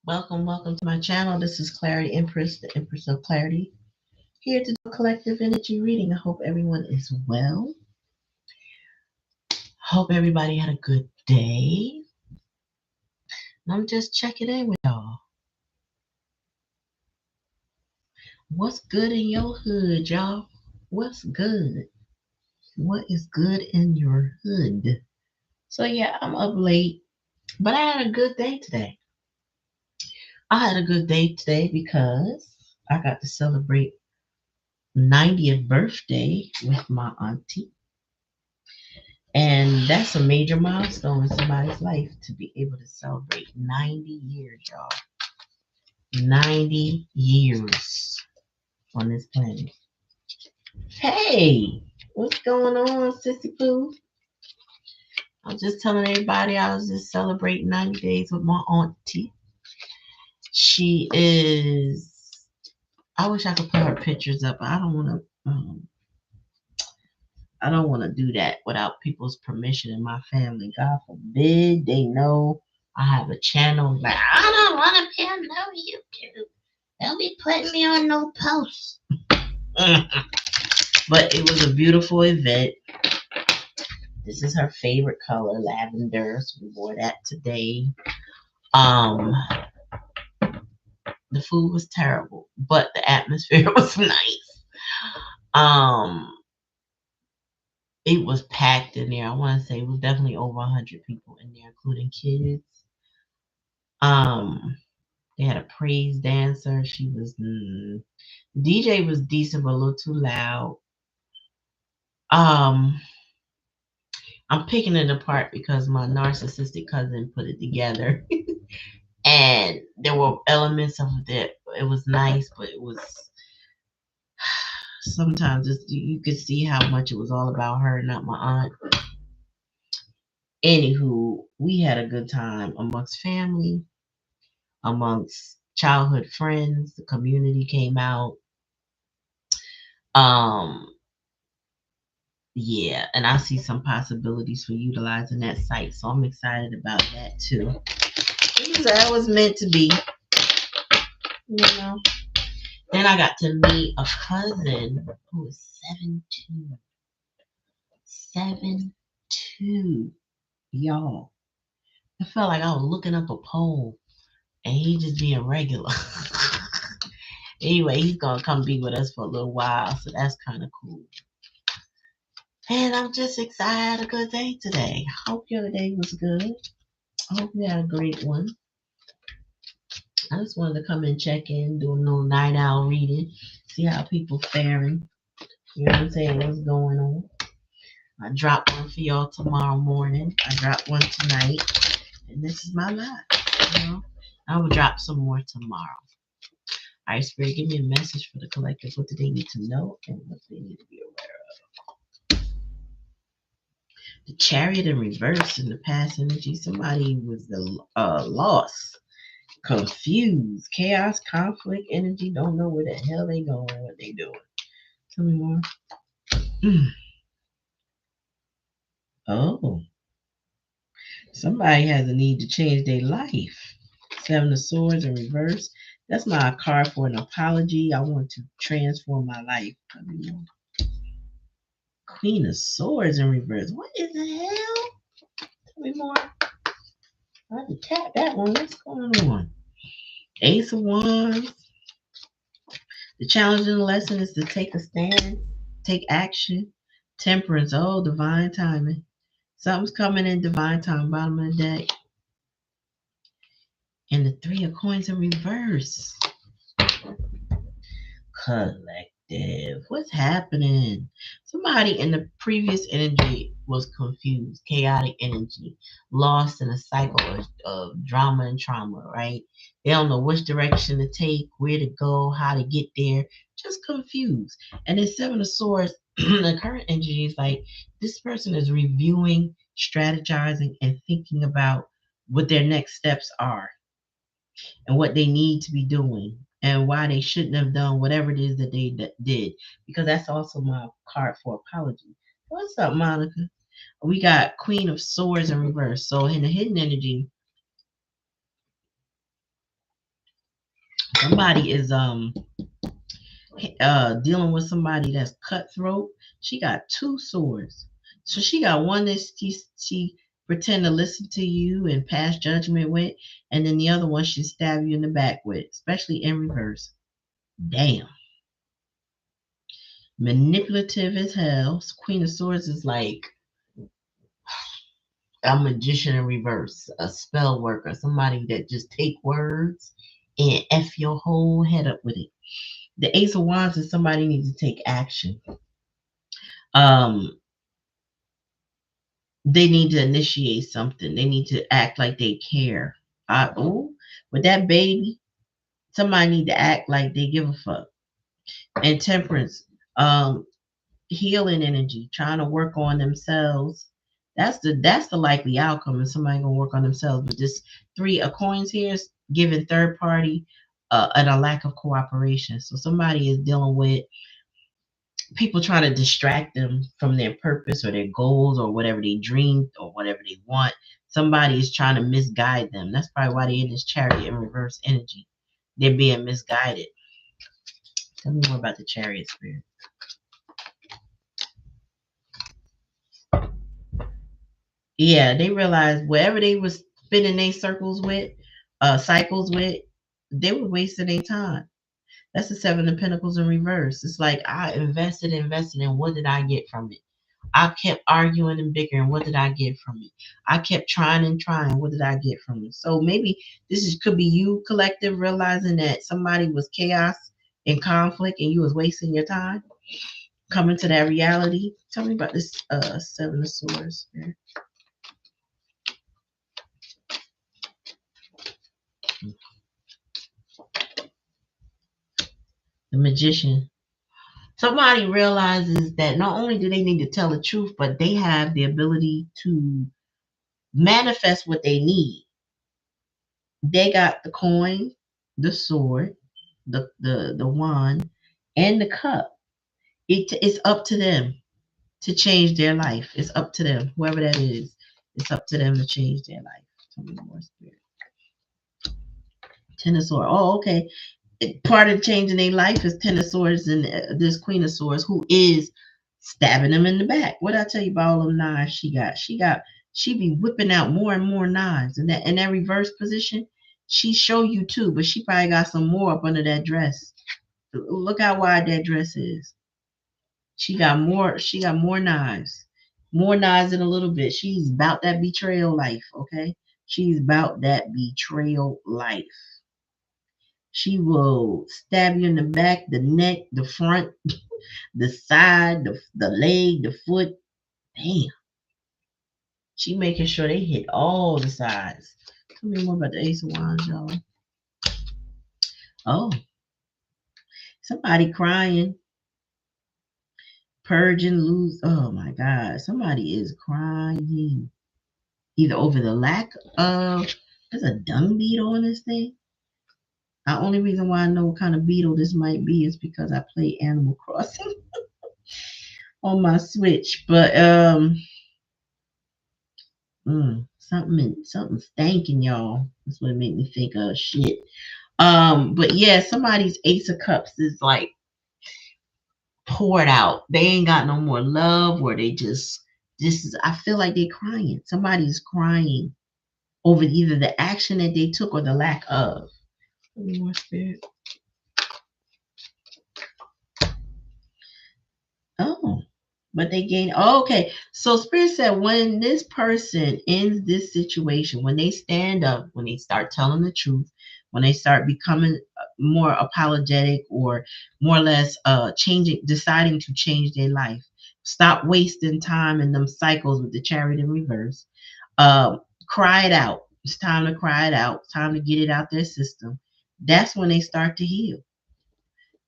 Welcome to my channel. This is Clarity Empress, the Empress of Clarity, here to do a collective energy reading. I hope everyone is well. Hope everybody had a good day. And I'm just checking in with y'all. What's good in your hood, y'all? What's good? What is good in your hood? So yeah, I'm up late, but I had a good day today. I had a good day today because I got to celebrate 90th birthday with my auntie. And that's a major milestone in somebody's life to be able to celebrate 90 years, y'all. 90 years on this planet. Hey, what's going on, Sissy Pooh? I was just telling everybody I was just celebrating 90 days with my auntie. She is, I wish I could put her pictures up, but I don't want to do that without people's permission in my family. God forbid they know I have a channel. Like, I don't want to be on no YouTube. They'll be putting me on no posts. But it was a beautiful event. This is her favorite color, lavender. So we wore that today. The food was terrible, but the atmosphere was nice. It was packed in there. I want to say it was definitely over 100 people in there, including kids. They had a praise dancer. She was DJ was decent, but a little too loud. I'm picking it apart because my narcissistic cousin put it together, and there were elements of it. It was nice, but it was sometimes you could see how much it was all about her, not my aunt. Anywho, we had a good time amongst family, amongst childhood friends. The community came out. Yeah, and I see some possibilities for utilizing that site, so I'm excited about that too. That was meant to be, you know. Then I got to meet a cousin who was 7'2", 7'2", y'all. I felt like I was looking up a pole, and he just being regular. Anyway, he's gonna come be with us for a little while, so that's kind of cool. And I'm just excited. I had a good day today. Hope your day was good. I hope you had a great one. I just wanted to come and check in, do a little night owl reading, see how people faring. You know what I'm saying? What's going on? I dropped one for y'all tomorrow morning. I dropped one tonight, and this is my lot. You know, I will drop some more tomorrow. All right, Spirit, give me a message for the collective. What do they need to know and what do they need to be aware of? The Chariot in reverse in the past energy. Somebody was lost, confused, chaos, conflict, energy. Don't know where the hell they going, what they doing. Tell me more. Oh, somebody has a need to change their life. Seven of Swords in reverse. That's my card for an apology. I want to transform my life. Tell me more. Queen of Swords in reverse. What in the hell? Tell me more. I had to tap that one. What's going on? Ace of Wands. The challenge and the lesson is to take a stand, take action. Temperance. Oh, divine timing. Something's coming in divine time. Bottom of the deck. And the Three of Coins in reverse. Collective. What's happening? Somebody in the previous energy was confused, chaotic energy, lost in a cycle of drama and trauma, right? They don't know which direction to take, where to go, how to get there, just confused. And then Seven of Swords, the current energy is like this person is reviewing, strategizing, and thinking about what their next steps are and what they need to be doing and why they shouldn't have done whatever it is that they did, because that's also my card for apology. What's up, Monica? We got Queen of Swords in reverse. So in the hidden energy, Somebody is dealing with somebody that's cutthroat. She got two swords. So she got one that she pretend to listen to you and pass judgment with, and then the other one she stab you in the back with, especially in reverse. Damn. Manipulative as hell. Queen of Swords is like a magician in reverse, a spell worker, somebody that just take words and F your whole head up with it. The Ace of Wands is somebody needs to take action. Um, they need to initiate something. They need to act like they care. Oh, with that baby, somebody need to act like they give a fuck. And Temperance, um, healing energy, trying to work on themselves. That's the likely outcome. Is somebody gonna work on themselves? But this three of coins here is giving third party and a lack of cooperation. So somebody is dealing with people trying to distract them from their purpose or their goals or whatever they dreamed or whatever they want. Somebody is trying to misguide them. That's probably why they're in this chariot in reverse energy. They're being misguided. Tell me more about the chariot spirit. Yeah, they realized wherever they was spinning their cycles with, they were wasting their time. That's the Seven of Pentacles in reverse. It's like I invested, and what did I get from it? I kept arguing and bickering. What did I get from it? I kept trying and trying. What did I get from it? So maybe could be you collective realizing that somebody was chaos and conflict and you was wasting your time coming to that reality. Tell me about this Seven of Swords. The Magician. Somebody realizes that not only do they need to tell the truth, but they have the ability to manifest what they need. They got the coin, the sword, the wand, and the cup. It's up to them to change their life. It's up to them, whoever that is. It's up to them to change their life. Tell me more, spirit. Ten of Swords. Oh, okay. Part of changing their life is Ten of Swords and this Queen of Swords, who is stabbing them in the back. What I tell you about all them knives she got? She be whipping out more and more knives. And that in that reverse position, she show you too, but she probably got some more up under that dress. Look how wide that dress is. She got more. She got more knives. More knives in a little bit. She's about that betrayal life. Okay, she's about that betrayal life. She will stab you in the back, the neck, the front, the side, the leg, the foot. Damn. She making sure they hit all the sides. Tell me more about the Ace of Wands, y'all. Oh, somebody crying, purging, lose. Oh my God, somebody is crying. Either over the lack of, there's a dung beetle on this thing. The only reason why I know what kind of beetle this might be is because I play Animal Crossing on my Switch. But something stanking, y'all. That's what it made me think of. Shit. But yeah, somebody's Ace of Cups is like poured out. They ain't got no more love, or they just this is. I feel like they're crying. Somebody's crying over either the action that they took or the lack of. More spirit. Oh, but they gain. Oh, okay. So Spirit said when this person ends this situation, when they stand up, when they start telling the truth, when they start becoming more apologetic or more or less deciding to change their life, stop wasting time in them cycles with the chariot in reverse. Cry it out. It's time to cry it out. It's time to get it out their system. That's when they start to heal.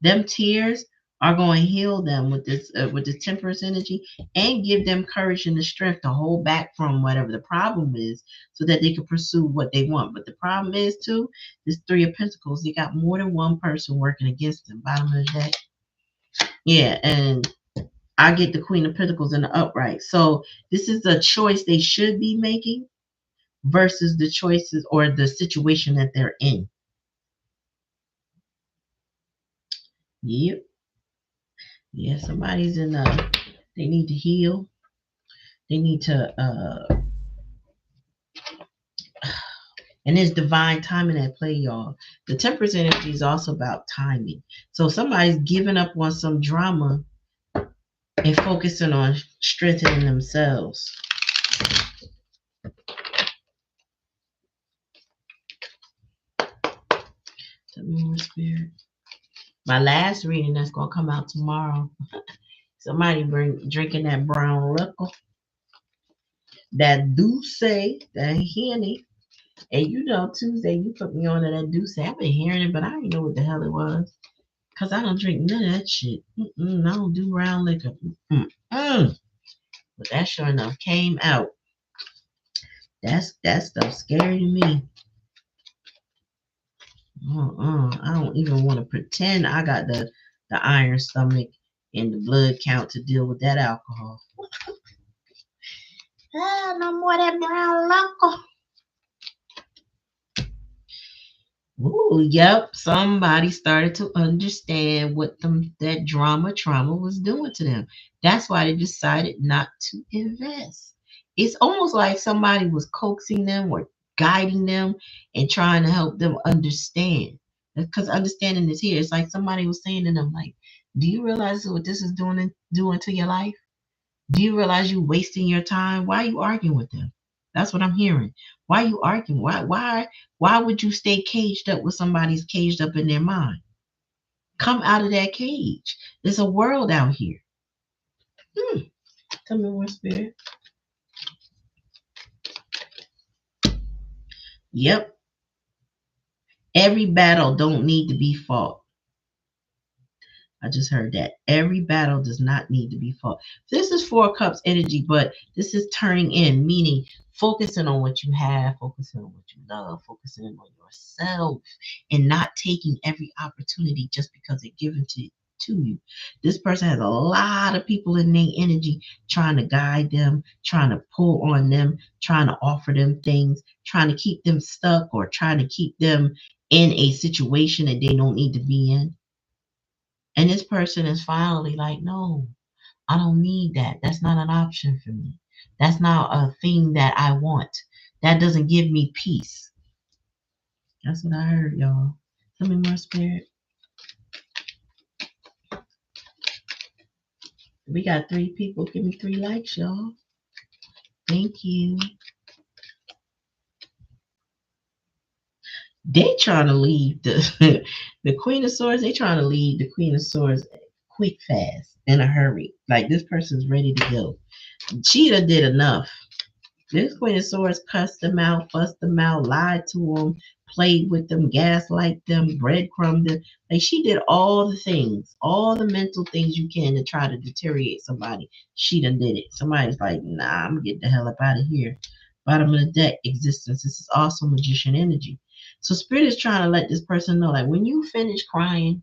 Them tears are going to heal them with the temperance energy and give them courage and the strength to hold back from whatever the problem is so that they can pursue what they want. But the problem is too, this Three of Pentacles, they got more than one person working against them. Bottom of the deck. Yeah, and I get the Queen of Pentacles in the upright. So this is a choice they should be making versus the choices or the situation that they're in. Yep. Yeah, somebody's in they need to heal. They need to and there's divine timing at play, y'all. The Temperance energy is also about timing. So somebody's giving up on some drama and focusing on strengthening themselves. Tell me more, Spirit. My last reading that's gonna come out tomorrow. Somebody drinking that brown liquor, that Douce, that Henny. And you know, Tuesday you put me on to that Douce. I've been hearing it, but I didn't know what the hell it was. Cause I don't drink none of that shit. I don't do brown liquor. But that sure enough came out. That stuff scary to me. I don't even want to pretend I got the iron stomach and the blood count to deal with that alcohol. No more that brown liquor. Ooh, yep. Somebody started to understand what that trauma was doing to them. That's why they decided not to invest. It's almost like somebody was coaxing them or guiding them and trying to help them understand. Because understanding is here. It's like somebody was saying to them, like, do you realize what this is doing to your life? Do you realize you wasting your time? Why are you arguing with them? That's what I'm hearing. Why are you arguing? Why would you stay caged up with somebody's caged up in their mind? Come out of that cage. There's a world out here. Tell me more, Spirit. Yep. Every battle don't need to be fought. I just heard that. Every battle does not need to be fought. This is Four Cups energy, but this is turning in, meaning focusing on what you have, focusing on what you love, focusing on yourself, and not taking every opportunity just because it's given to you. This person has a lot of people in their energy trying to guide them, trying to pull on them, trying to offer them things, trying to keep them stuck or trying to keep them in a situation that they don't need to be in. And this person is finally like, no, I don't need that. That's not an option for me. That's not a thing that I want. That doesn't give me peace. That's what I heard, y'all. Tell me more, Spirit. We got 3 people. Give me 3 likes, y'all. Thank you. They trying to leave the the Queen of Swords. They trying to leave the Queen of Swords quick, fast, in a hurry. Like this person's ready to go. Cheetah did enough. This Queen of Swords cussed them out, fussed them out, lied to them, played with them, gaslight them, breadcrumbed them. Like she did all the things, all the mental things you can to try to deteriorate somebody. She done did it. Somebody's like, nah, I'm gonna get the hell up out of here. Bottom of the deck existence. This is also magician energy. So spirit is trying to let this person know, like when you finish crying,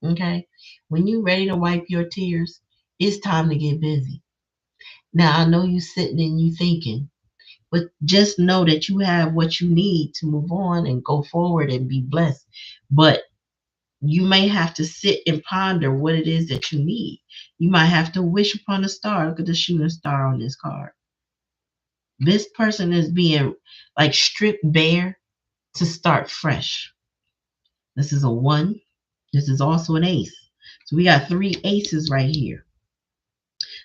okay, when you ready to wipe your tears, it's time to get busy. Now I know you sitting and you thinking, but just know that you have what you need to move on and go forward and be blessed. But you may have to sit and ponder what it is that you need. You might have to wish upon a star. Look at the shooting star on this card. This person is being like stripped bare to start fresh. This is a 1. This is also an ace. So we got 3 aces right here.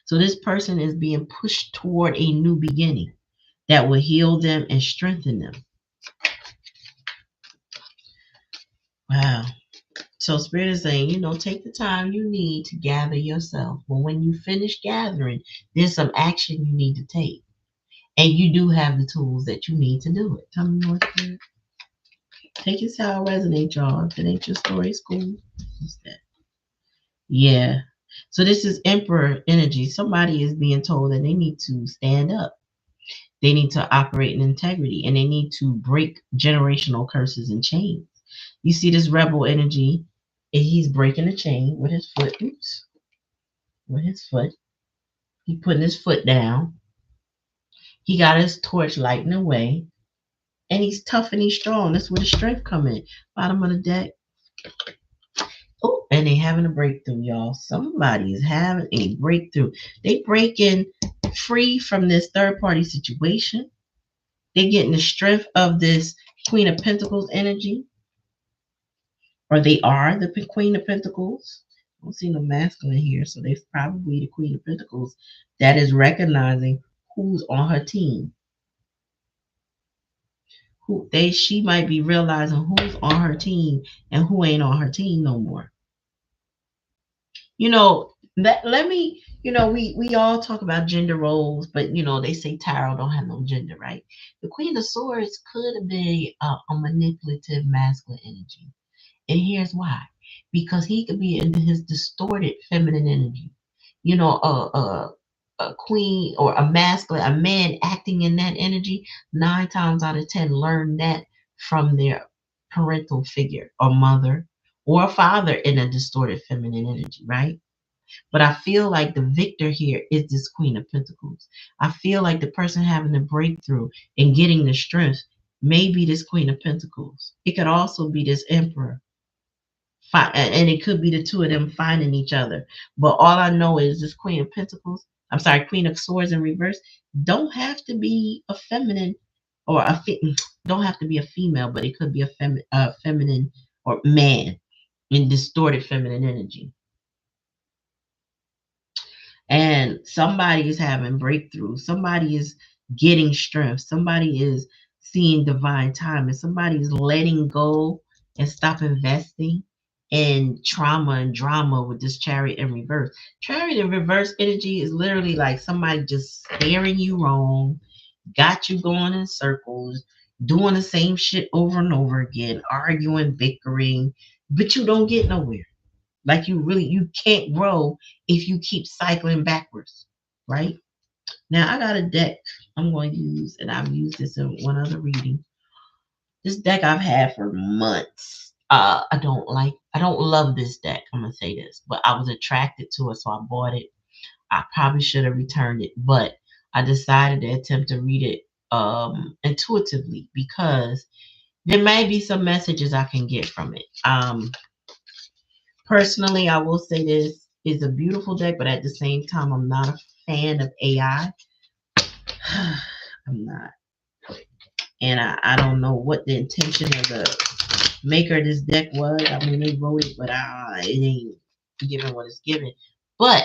So this person is being pushed toward a new beginning that will heal them and strengthen them. Wow. So Spirit is saying, take the time you need to gather yourself. But when you finish gathering, there's some action you need to take. And you do have the tools that you need to do it. Tell me more, Spirit. Take it how it resonates, y'all. If it ain't your story, it's cool. What's that? Yeah. So this is Emperor energy. Somebody is being told that they need to stand up. They need to operate in integrity. And they need to break generational curses and chains. You see this rebel energy, and he's breaking the chain with his foot. Oops. With his foot. He putting his foot down. He got his torch lighting away. And he's tough and he's strong. That's where the strength come in. Bottom of the deck. Oh, and and they having a breakthrough, y'all. Somebody is having a breakthrough. They breaking free from this third party situation. They getting the strength of this Queen of Pentacles energy, or they are the Queen of Pentacles. I don't see no masculine here, so they're probably the Queen of Pentacles that is recognizing who's on her team. She might be realizing who's on her team and who ain't on her team no more. Let me, we all talk about gender roles, but they say tarot don't have no gender, right? The Queen of Swords could be a manipulative masculine energy. And here's why. Because he could be in his distorted feminine energy. A queen or a masculine, a man acting in that energy, 9 times out of 10 learn that from their parental figure or mother or father in a distorted feminine energy, right? But I feel like the victor here is this Queen of Pentacles. I feel like the person having the breakthrough and getting the strength may be this Queen of Pentacles. It could also be this Emperor. And it could be the two of them finding each other. But all I know is this Queen of Pentacles, I'm sorry, Queen of Swords in reverse, don't have to be a feminine or don't have to be a female, but it could be a feminine or man in distorted feminine energy. And somebody is having breakthrough. Somebody is getting strength. Somebody is seeing divine time, and somebody is letting go and stop investing in trauma and drama with this Chariot in reverse. Chariot in reverse energy is literally like somebody just staring you wrong, got you going in circles, doing the same shit over and over again, arguing, bickering, but you don't get nowhere. Like you can't grow if you keep cycling backwards, right? Now I got a deck I'm going to use, and I've used this in one other reading. This deck I've had for months. I don't love this deck. I'm gonna say this, but I was attracted to it, so I bought it. I probably should have returned it, but I decided to attempt to read it intuitively because there may be some messages I can get from it. Personally, I will say this is a beautiful deck, but at the same time, I'm not a fan of AI. I'm not. And I don't know what the intention of the maker of this deck was. I mean, they wrote it, but it ain't giving what it's giving. But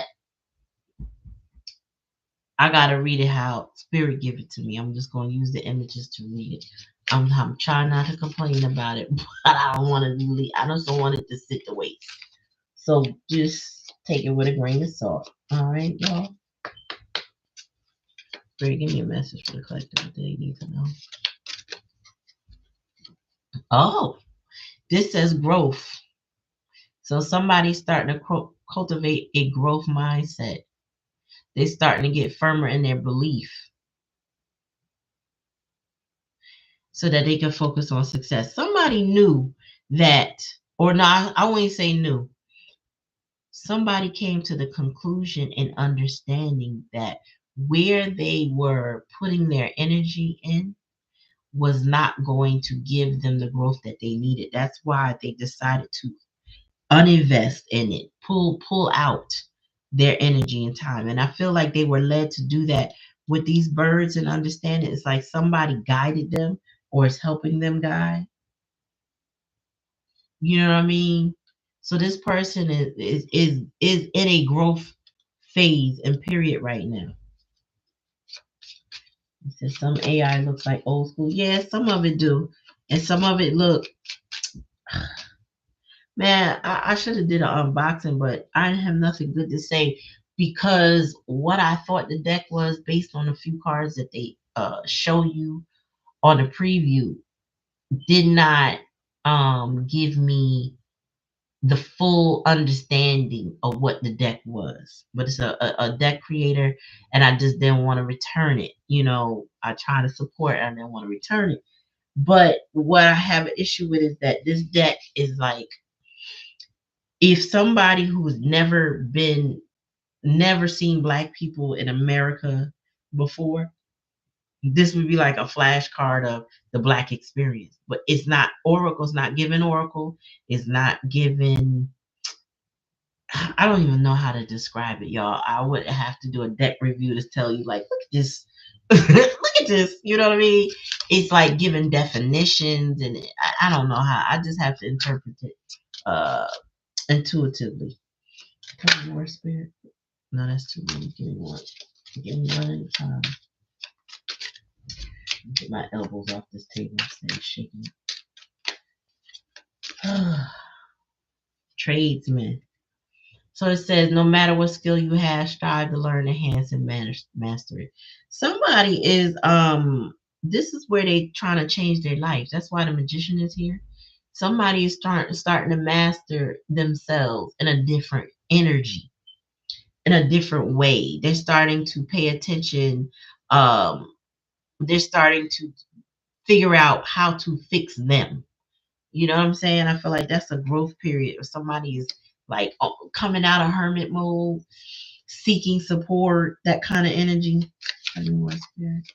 I got to read it how Spirit give it to me. I'm just going to use the images to read it. I'm trying not to complain about it, but I don't want to really, I just don't want it to sit to waste. So just take it with a grain of salt. All right, y'all. Spirit, give me a message for the collective that they need to know. Oh, this says growth. So somebody's starting to cultivate a growth mindset. They're starting to get firmer in their belief so that they can focus on success. Somebody knew that, or not, I won't say knew. Somebody came to the conclusion and understanding that where they were putting their energy in was not going to give them the growth that they needed. That's why they decided to uninvest in it, pull out their energy and time. And I feel like they were led to do that with these birds and understanding. It's like somebody guided them or is helping them guide. You know what I mean? So this person is in a growth phase and period right now. It says some AI looks like old school. Yeah, some of it do. And some of it look, man, I should have did an unboxing, but I have nothing good to say because what I thought the deck was based on a few cards that they show you on the preview did not give me the full understanding of what the deck was. But it's a deck creator, and I just didn't want to return it. I try to support it, I didn't want to return it. But what I have an issue with is that this deck is like, if somebody who's never seen Black people in America before, this would be like a flashcard of the Black experience. But it's not, Oracle's not giving Oracle, it's not giving I don't even know how to describe it, y'all. I would have to do a deck review to tell you, like, look at this. Look at this. You know what I mean? It's like giving definitions, and I don't know how. I just have to interpret it uh, intuitively. Come on, more spirit. No, that's too many. Give me one. Give me one at a time. Get my elbows off this table instead of shaking. Tradesmen. So it says, no matter what skill you have, strive to learn, enhance, and master it. Somebody is this is where they trying to change their life. That's why the magician is here. Somebody is starting to master themselves in a different energy, in a different way. They're starting to pay attention. They're starting to figure out how to fix them. You know what I'm saying? I feel like that's a growth period, or somebody is like coming out of hermit mode, seeking support, that kind of energy. I do more spirit.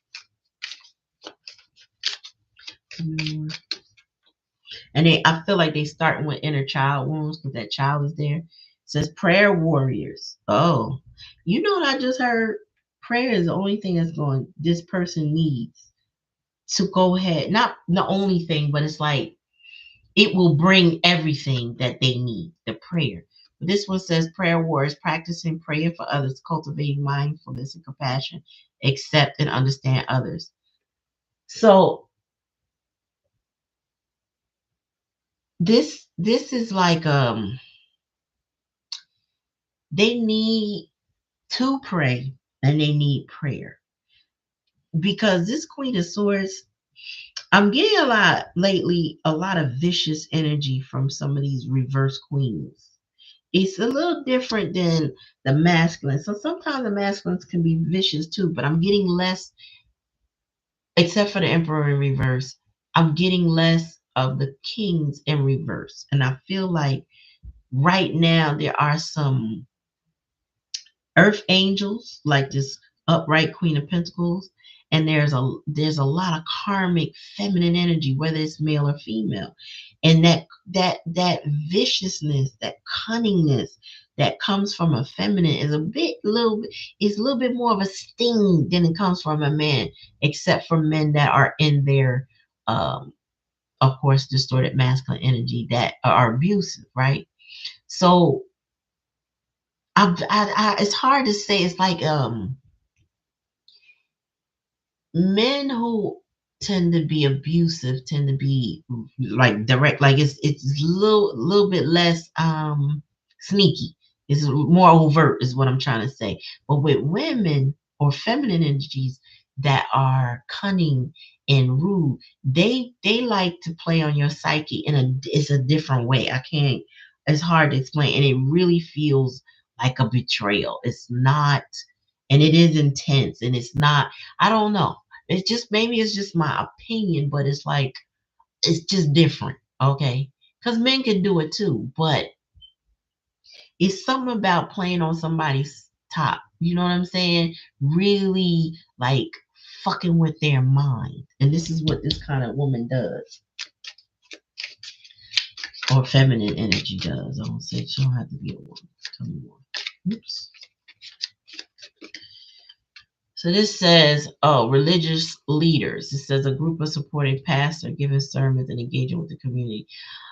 And I feel like they starting with inner child wounds because that child is there. It says prayer warriors. Oh, you know what I just heard? Prayer is the only thing that's going. This person needs to go ahead. Not the only thing, but it's like it will bring everything that they need. The prayer. But this one says prayer warriors practicing praying for others, cultivating mindfulness and compassion, accept and understand others. So this is like they need to pray and they need prayer because this Queen of Swords, I'm getting a lot lately, a lot of vicious energy from some of these reverse queens. It's a little different than the masculine. So sometimes the masculines can be vicious too, but I'm getting less, except for the Emperor in reverse, I'm getting less of the kings in reverse. And I feel like right now there are some earth angels, like this upright Queen of Pentacles, and there's a lot of karmic feminine energy, whether it's male or female, and that viciousness, that cunningness that comes from a feminine is a little bit more of a sting than it comes from a man, except for men that are in their of course distorted masculine energy that are abusive, right? So it's hard to say. It's like men who tend to be abusive tend to be like direct, like it's a little bit less sneaky. It's more overt is what I'm trying to say. But with women or feminine energies that are cunning and rude, they like to play on your psyche in it's a different way. I can't, it's hard to explain, and it really feels like a betrayal. It's not, and it is intense, and it's not, I don't know. It's just, maybe it's just my opinion, but it's like it's just different, okay? Because men can do it too, but it's something about playing on somebody's top. You know what I'm saying? Really like fucking with their mind, and this is what this kind of woman does, or feminine energy does. I don't say she don't have to be a woman. Tell me more. Oops. So this says, oh, religious leaders. It says a group of supporting pastors giving sermons and engaging with the community.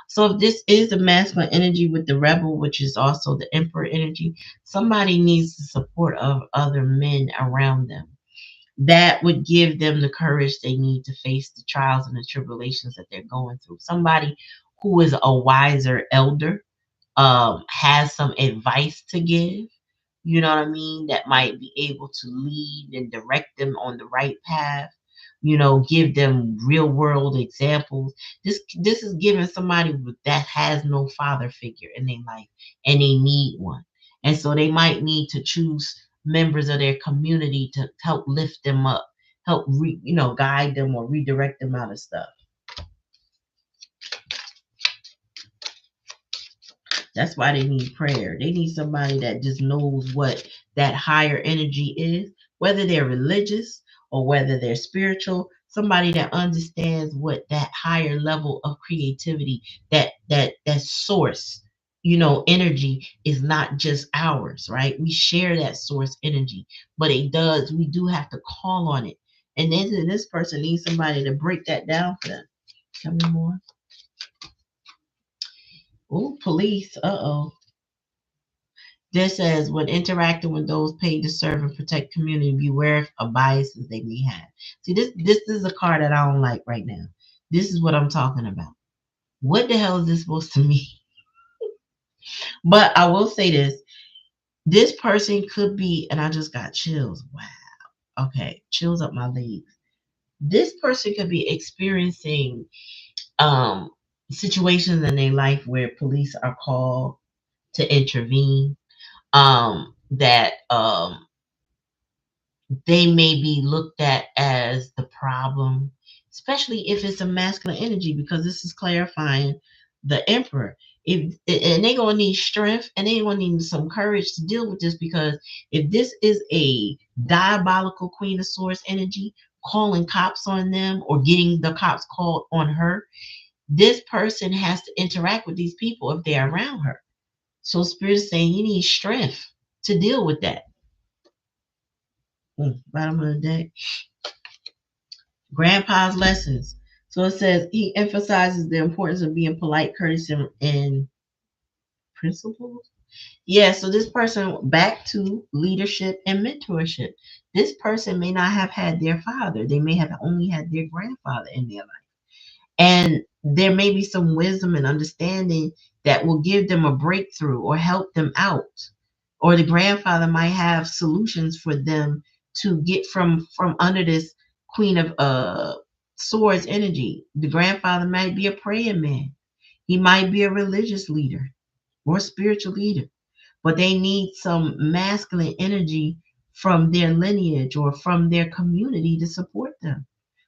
So if this is the masculine energy with the rebel, which is also the emperor energy, somebody needs the support of other men around them. That would give them the courage they need to face the trials and the tribulations that they're going through. Somebody who is a wiser elder, has some advice to give, you know what I mean, that might be able to lead and direct them on the right path, give them real world examples. This is giving somebody that has no father figure in their life, and they need one. And so they might need to choose members of their community to help lift them up, help guide them or redirect them out of stuff. That's why they need prayer. They need somebody that just knows what that higher energy is, whether they're religious or whether they're spiritual. Somebody that understands what that higher level of creativity, that source energy is not just ours, right? We share that source energy, but we do have to call on it. And then this person needs somebody to break that down for them. Tell me more. Oh, police. Uh-oh. This says, when interacting with those paid to serve and protect community, beware of biases they may have. See, this is a card that I don't like right now. This is what I'm talking about. What the hell is this supposed to mean? But I will say this. This person could be, and I just got chills. Wow. Okay. Chills up my legs. This person could be experiencing um situations in their life where police are called to intervene. That they may be looked at as the problem, especially if it's a masculine energy, because this is clarifying the emperor. And they're gonna need strength, and they're gonna need some courage to deal with this, because if this is a diabolical Queen of Swords energy calling cops on them or getting the cops called on her, this person has to interact with these people if they're around her. So Spirit is saying you need strength to deal with that. Bottom of the deck. Grandpa's lessons. So it says he emphasizes the importance of being polite, courteous, and principles. Yeah, so this person, back to leadership and mentorship. This person may not have had their father. They may have only had their grandfather in their life. And there may be some wisdom and understanding that will give them a breakthrough or help them out. Or the grandfather might have solutions for them to get from under this Queen of Swords energy. The grandfather might be a praying man. He might be a religious leader or spiritual leader, but they need some masculine energy from their lineage or from their community to support them.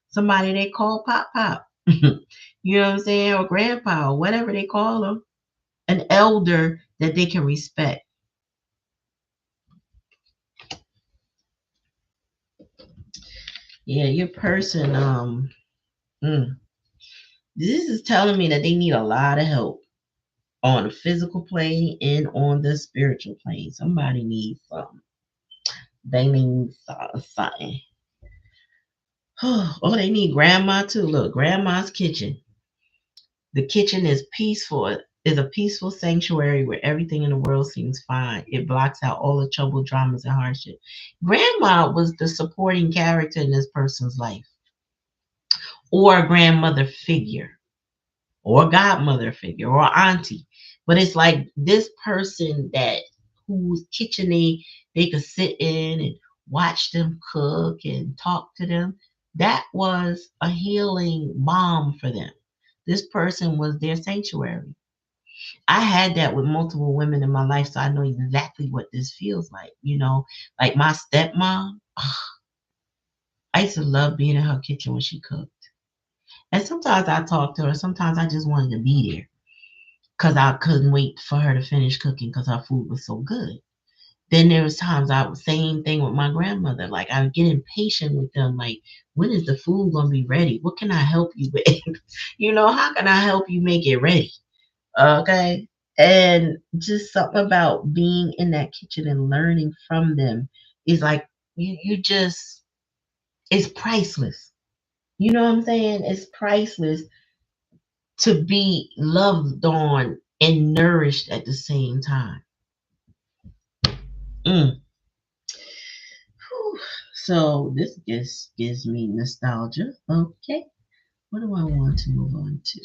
Somebody they call Pop Pop. You know what I'm saying? Or grandpa, or whatever they call them. An elder that they can respect. Yeah, your person, mm, this is telling me that they need a lot of help on the physical plane and on the spiritual plane. Somebody needs something. They need something. Oh, they need grandma too. Look, grandma's kitchen. The kitchen is peaceful. Is a peaceful sanctuary where everything in the world seems fine. It blocks out all the trouble, dramas, and hardship. Grandma was the supporting character in this person's life, or a grandmother figure, or godmother figure, or auntie. But it's like this person that whose kitchen they could sit in and watch them cook and talk to them. That was a healing balm for them. This person was their sanctuary. I had that with multiple women in my life, so I know exactly what this feels like. Like my stepmom, I used to love being in her kitchen when she cooked. And sometimes I talked to her, sometimes I just wanted to be there because I couldn't wait for her to finish cooking because her food was so good. Then there was times I was same thing with my grandmother. Like I would get impatient with them. Like, when is the food gonna be ready? What can I help you with? How can I help you make it ready? Okay. And just something about being in that kitchen and learning from them is like you just it's priceless. You know what I'm saying? It's priceless to be loved on and nourished at the same time. Mm. Whew. So this just gives me nostalgia. Okay. What do I want to move on to?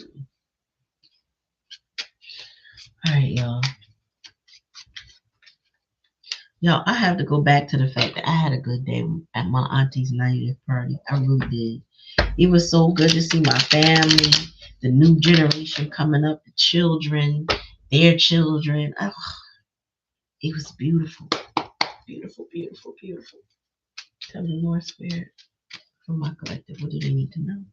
All right, y'all. Y'all, I have to go back to the fact that I had a good day at my auntie's 90th party. I really did. It was so good to see my family, the new generation coming up, the children, their children. Oh, it was beautiful. Beautiful, beautiful, beautiful. Tell me more, Spirit, from my collective. What do they need to know?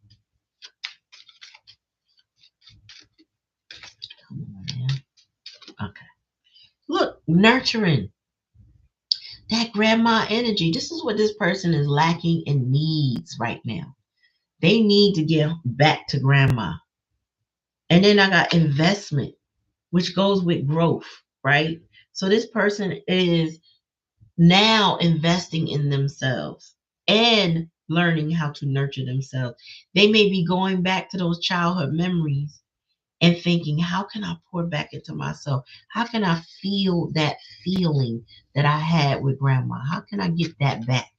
Come on, man. Okay. Look, nurturing. That grandma energy. This is what this person is lacking and needs right now. They need to get back to grandma. And then I got investment. which goes with growth, right? So this person is now investing in themselves and learning how to nurture themselves. They may be going back to those childhood memories and thinking, how can I pour back into myself? How can I feel that feeling that I had with grandma? How can I get that back?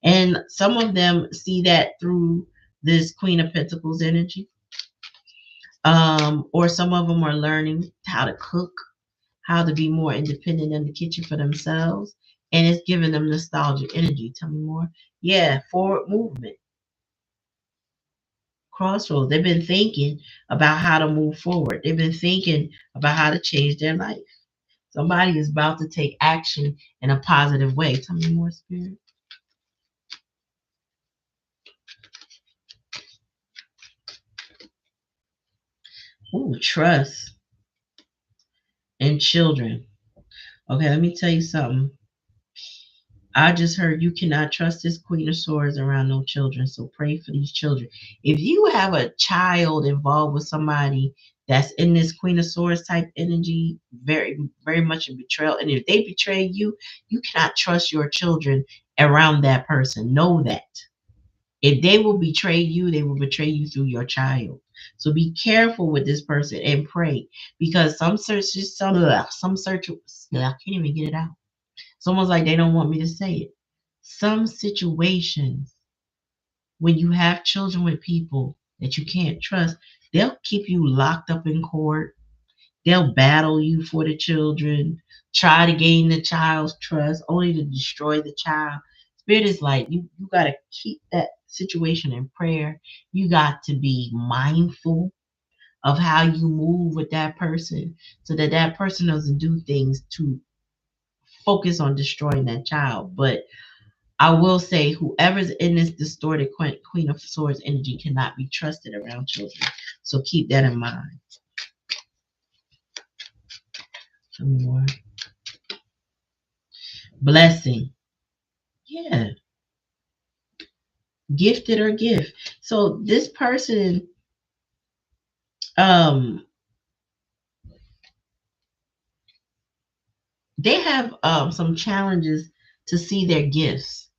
And some of them see that through this Queen of Pentacles energy. Or some of them are learning how to cook, how to be more independent in the kitchen for themselves. And it's giving them nostalgic energy. Tell me more. Yeah, forward movement. Crossroads. They've been thinking about how to move forward. They've been thinking about how to change their life. Somebody is about to take action in a positive way. Tell me more, Spirit. Ooh, trust in children. Okay, let me tell you something. I just heard you cannot trust this Queen of Swords around no children. So pray for these children. If you have a child involved with somebody that's in this Queen of Swords type energy, very, very much a betrayal. And if they betray you, you cannot trust your children around that person. Know that. If they will betray you, they will betray you through your child. So be careful with this person and pray, because I can't even get it out. It's almost like they don't want me to say it. Some situations, when you have children with people that you can't trust, they'll keep you locked up in court. They'll battle you for the children, try to gain the child's trust, only to destroy the child. Spirit is like, you got to keep that situation in prayer. You got to be mindful of how you move with that person so that that person doesn't do things to focus on destroying that child. But I will say, whoever's in this distorted Queen of Swords energy cannot be trusted around children. So keep that in mind. Tell me more. Blessing. Yeah. Gifted or gift. So this person, um, they have some challenges to see their gifts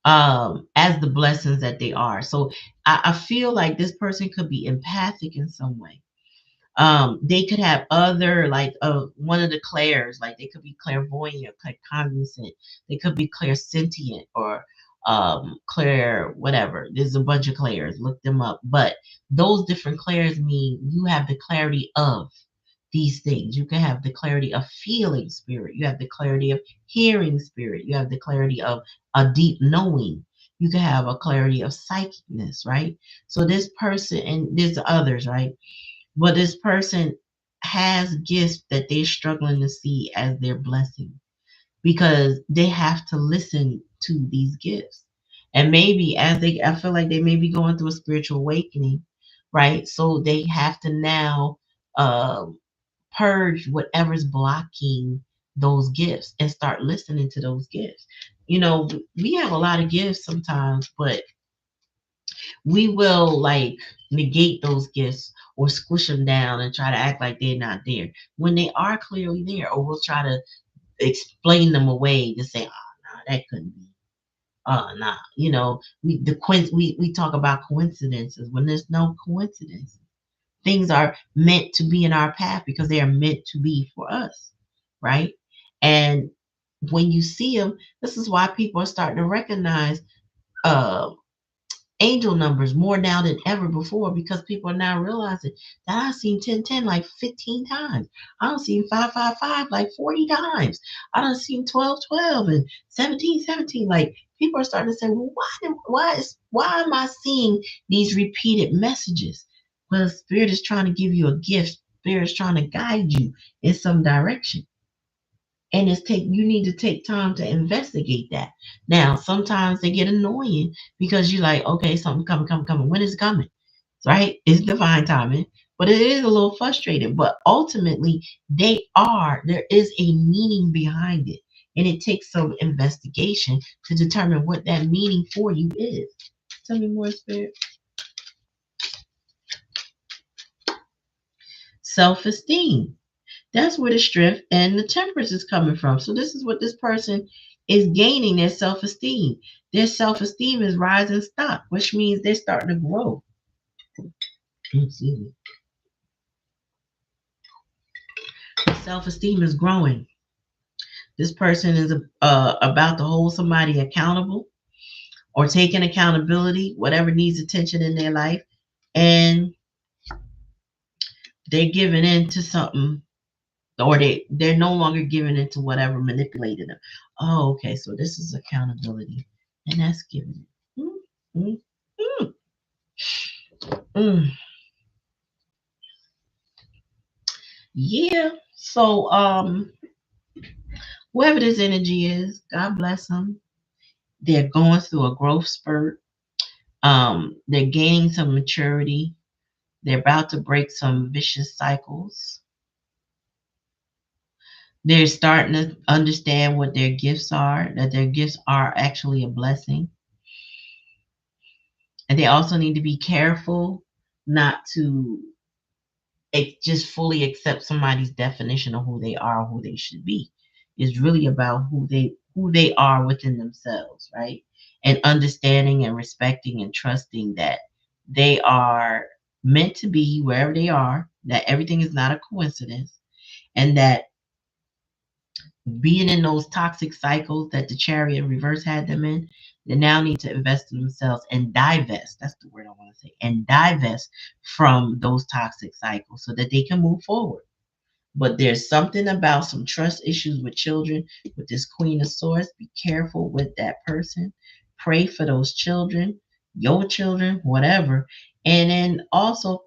as the blessings that they are. So I feel like this person could be empathic in some way. They could have other, like one of the clairs, like they could be clairvoyant, cognizant. They could be clairsentient or clair whatever. There's a bunch of clairs. Look them up. But those different clairs mean you have the clarity of these things. You can have the clarity of feeling spirit. You have the clarity of hearing spirit. You have the clarity of a deep knowing. You can have a clarity of psychicness, right? So this person, and there's others, right? But this person has gifts that they're struggling to see as their blessing, because they have to listen to these gifts. And maybe I feel like they may be going through a spiritual awakening, right? So they have to now uh, purge whatever's blocking those gifts and start listening to those gifts. You know, we have a lot of gifts sometimes, but we will like negate those gifts or squish them down and try to act like they're not there when they are clearly there, or we'll try to explain them away to say, oh no, that couldn't be. Oh nah, we talk about coincidences when there's no coincidence. Things are meant to be in our path because they are meant to be for us, right? And when you see them, this is why people are starting to recognize uh angel numbers more now than ever before, because people are now realizing that I've seen 1010 like 15 times. I don't seen 555 like 40 times. I don't seen 1212 and 1717. Like people are starting to say, well, why am I seeing these repeated messages? Well, spirit is trying to give you a gift. Spirit is trying to guide you in some direction. And you need to take time to investigate that. Now sometimes they get annoying because you're like, okay, something coming, when is it coming, right? It's divine timing, but it is a little frustrating. But ultimately there is a meaning behind it, and it takes some investigation to determine what that meaning for you is. Tell me more, spirit. Self-esteem. That's where the strength and the temperance is coming from. So this is what this person is gaining, their self-esteem. Their self-esteem is rising stock, which means they're starting to grow. Excuse me. Self-esteem is growing. This person is about to hold somebody accountable or taking accountability, whatever needs attention in their life, and they're giving in to something, or they're no longer giving in to whatever manipulated them. Oh, okay, so this is accountability, and that's giving it. Mm, mm, mm. Yeah. So whoever this energy is, God bless them. They're going through a growth spurt. They're gaining some maturity. They're about to break some vicious cycles. They're starting to understand what their gifts are, that their gifts are actually a blessing. And they also need to be careful not to just fully accept somebody's definition of who they are, who they should be. It's really about who they are within themselves, right? And understanding and respecting and trusting that they are meant to be wherever they are, that everything is not a coincidence, and that being in those toxic cycles that the chariot reverse had them in, they now need to invest in themselves and divest. That's the word I want to say. And divest from those toxic cycles so that they can move forward. But there's something about some trust issues with children with this Queen of Swords. Be careful with that person. Pray for those children, your children, whatever. And then also,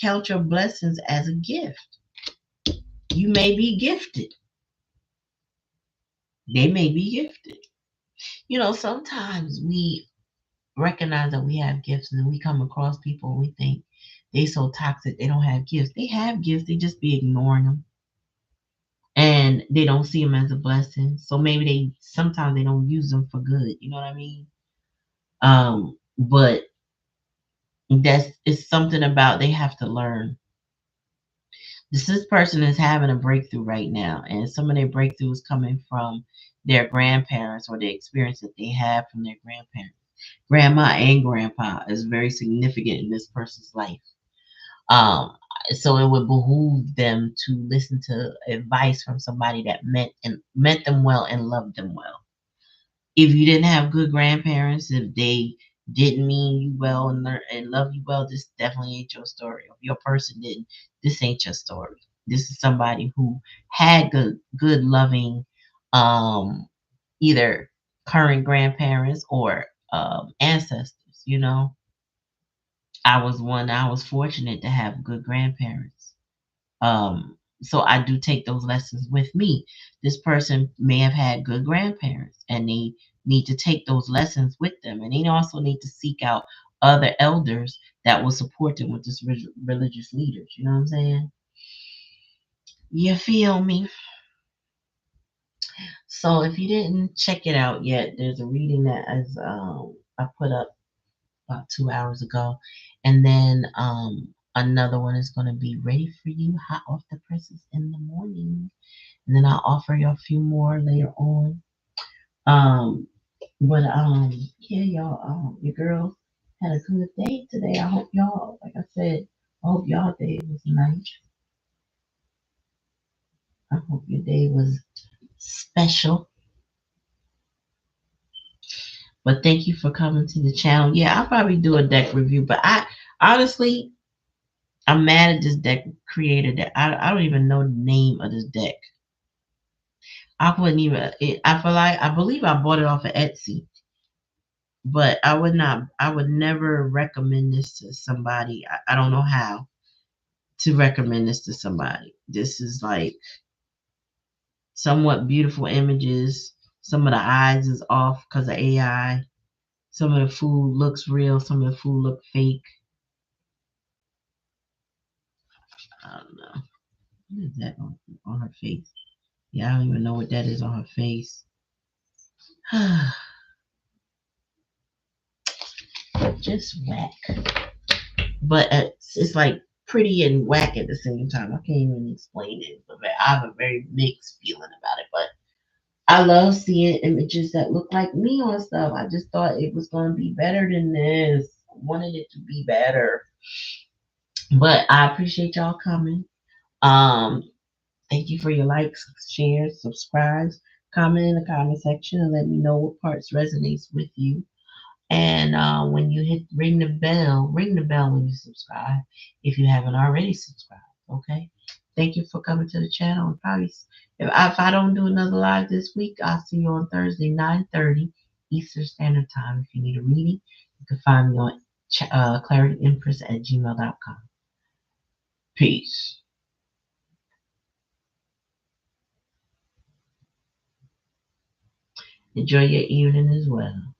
count your blessings as a gift. You may be gifted. They may be gifted. Sometimes we recognize that we have gifts and we come across people and we think they so toxic they don't have gifts. They have gifts, they just be ignoring them. And they don't see them as a blessing. So maybe sometimes they don't use them for good. You know what I mean? But that's it's something about they have to learn. This person is having a breakthrough right now, and some of their breakthrough is coming from their grandparents or the experience that they have from their grandparents. Grandma and grandpa is very significant in this person's life. Um, so it would behoove them to listen to advice from somebody that meant them well and loved them well. If you didn't have good grandparents, if they didn't mean you well and love you well, this definitely ain't your story. If your person didn't, this ain't your story. This is somebody who had good loving, um, either current grandparents or ancestors. I was fortunate to have good grandparents. So I do take those lessons with me. This person may have had good grandparents and they need to take those lessons with them. And they also need to seek out other elders that will support them with this religious leaders. You know what I'm saying? You feel me? So if you didn't check it out yet, there's a reading that I put up about 2 hours ago. And then another one is going to be ready for you, hot off the presses in the morning. And then I'll offer you a few more later on. Um, but yeah, y'all, your girl had a good day today. I hope y'all, like I said, I hope y'all day was nice. I hope your day was special. But thank you for coming to the channel. Yeah, I'll probably do a deck review, but I honestly I'm mad at this deck creator that I don't even know the name of this deck. I couldn't even. I feel like I believe I bought it off of Etsy, but I would not. I would never recommend this to somebody. I don't know how to recommend this to somebody. This is like somewhat beautiful images. Some of the eyes is off because of AI. Some of the food looks real. Some of the food look fake. I don't know. What is that on her face? Yeah, I don't even know what that is on her face. Just whack. But it's like pretty and whack at the same time. I can't even explain it, but I have a very mixed feeling about it. But I love seeing images that look like me on stuff. I just thought it was going to be better than this. I wanted it to be better. But I appreciate y'all coming. Um, Thank you for your likes, shares, subscribes, comment in the comment section, and let me know what parts resonates with you. And when you ring the bell when you subscribe if you haven't already subscribed. Okay. Thank you for coming to the channel. And probably if I don't do another live this week, I'll see you on Thursday 9:30 Eastern Standard Time. If you need a reading, you can find me on clarityempress@gmail.com. Peace. Enjoy your evening as well.